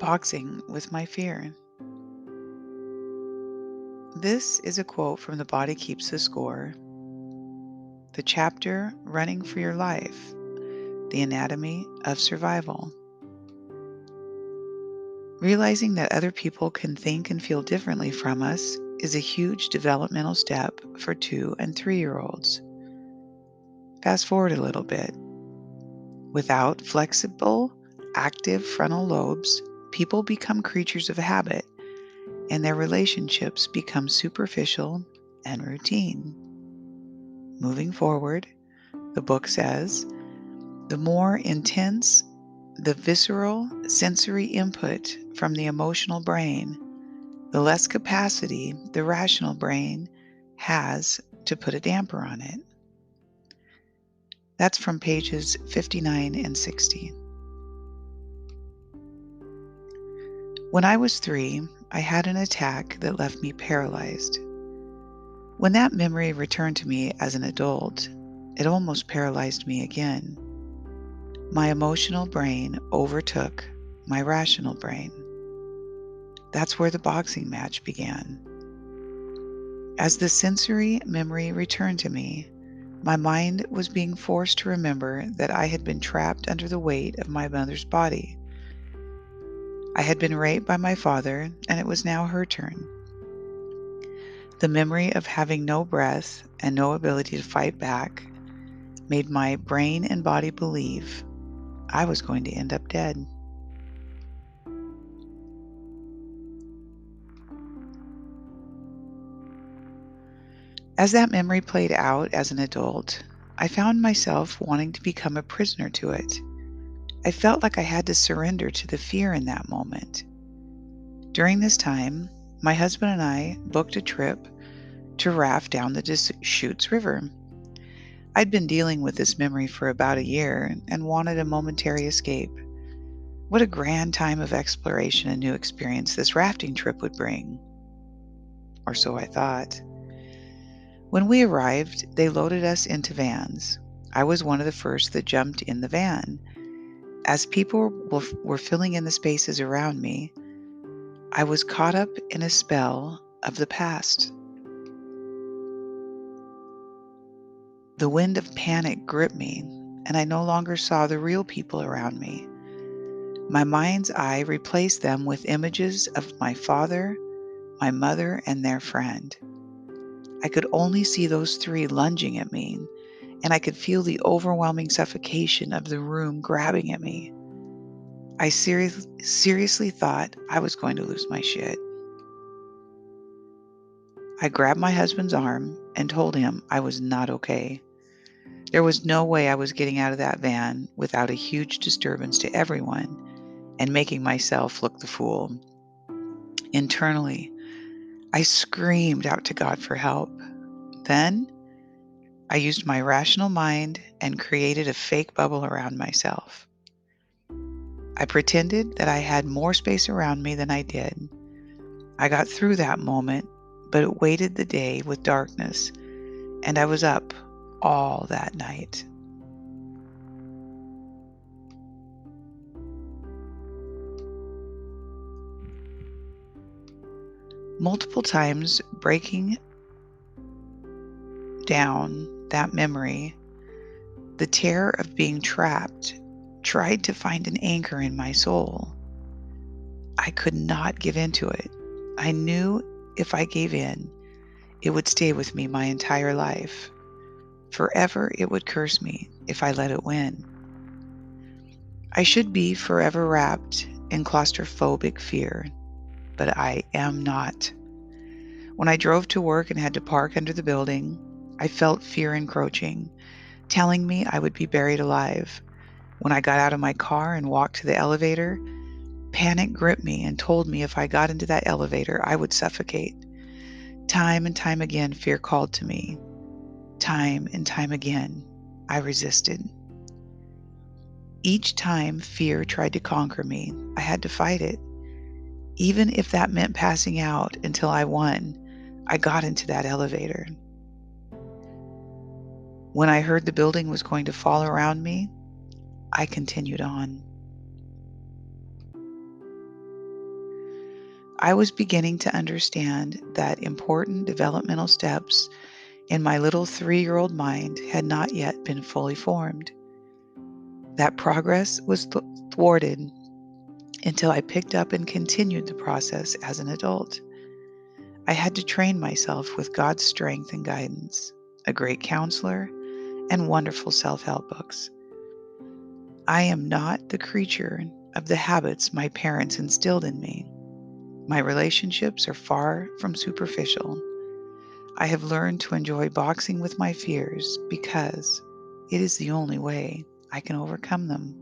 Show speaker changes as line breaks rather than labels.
boxing with my fear. This is a quote from The Body Keeps the Score, the chapter Running for Your Life, The Anatomy of Survival. Realizing that other people can think and feel differently from us is a huge developmental step for 2 and 3-year-olds. Fast forward a little bit. Without flexible, active frontal lobes, people become creatures of habit, and their relationships become superficial and routine. Moving forward, the book says, the more intense the visceral sensory input from the emotional brain, the less capacity the rational brain has to put a damper on it. That's from pages 59 and 60. When I was 3, I had an attack that left me paralyzed. When that memory returned to me as an adult, it almost paralyzed me again. My emotional brain overtook my rational brain. That's where the boxing match began. As the sensory memory returned to me, my mind was being forced to remember that I had been trapped under the weight of my mother's body. I had been raped by my father, and it was now her turn. The memory of having no breath and no ability to fight back made my brain and body believe I was going to end up dead. As that memory played out as an adult, I found myself wanting to become a prisoner to it. I felt like I had to surrender to the fear in that moment. During this time, my husband and I booked a trip to raft down the Deschutes River. I'd been dealing with this memory for about a year and wanted a momentary escape. What a grand time of exploration and new experience this rafting trip would bring. Or so I thought. When we arrived, they loaded us into vans. I was one of the first that jumped in the van. As people were filling in the spaces around me, I was caught up in a spell of the past. The wind of panic gripped me, and I no longer saw the real people around me. My mind's eye replaced them with images of my father, my mother, and their friend. I could only see those 3 lunging at me, and I could feel the overwhelming suffocation of the room grabbing at me. I seriously thought I was going to lose my shit. I grabbed my husband's arm and told him I was not okay. There was no way I was getting out of that van without a huge disturbance to everyone and making myself look the fool. Internally, I screamed out to God for help. Then, I used my rational mind and created a fake bubble around myself. I pretended that I had more space around me than I did. I got through that moment, but it waited the day with darkness, and I was up all that night. Multiple times breaking down that memory, the terror of being trapped tried to find an anchor in my soul. I could not give in to it. I knew if I gave in, it would stay with me my entire life. Forever it would curse me if I let it win. I should be forever wrapped in claustrophobic fear, but I am not. When I drove to work and had to park under the building, I felt fear encroaching, telling me I would be buried alive. When I got out of my car and walked to the elevator, panic gripped me and told me if I got into that elevator, I would suffocate. Time and time again, fear called to me. Time and time again, I resisted. Each time fear tried to conquer me, I had to fight it. Even if that meant passing out until I won, I got into that elevator. When I heard the building was going to fall around me, I continued on. I was beginning to understand that important developmental steps in my little 3-year-old mind had not yet been fully formed. That progress was thwarted until I picked up and continued the process as an adult. I had to train myself with God's strength and guidance, a great counselor, and wonderful self help books. I am not the creature of the habits my parents instilled in me. My relationships are far from superficial. I have learned to enjoy boxing with my fears because it is the only way I can overcome them.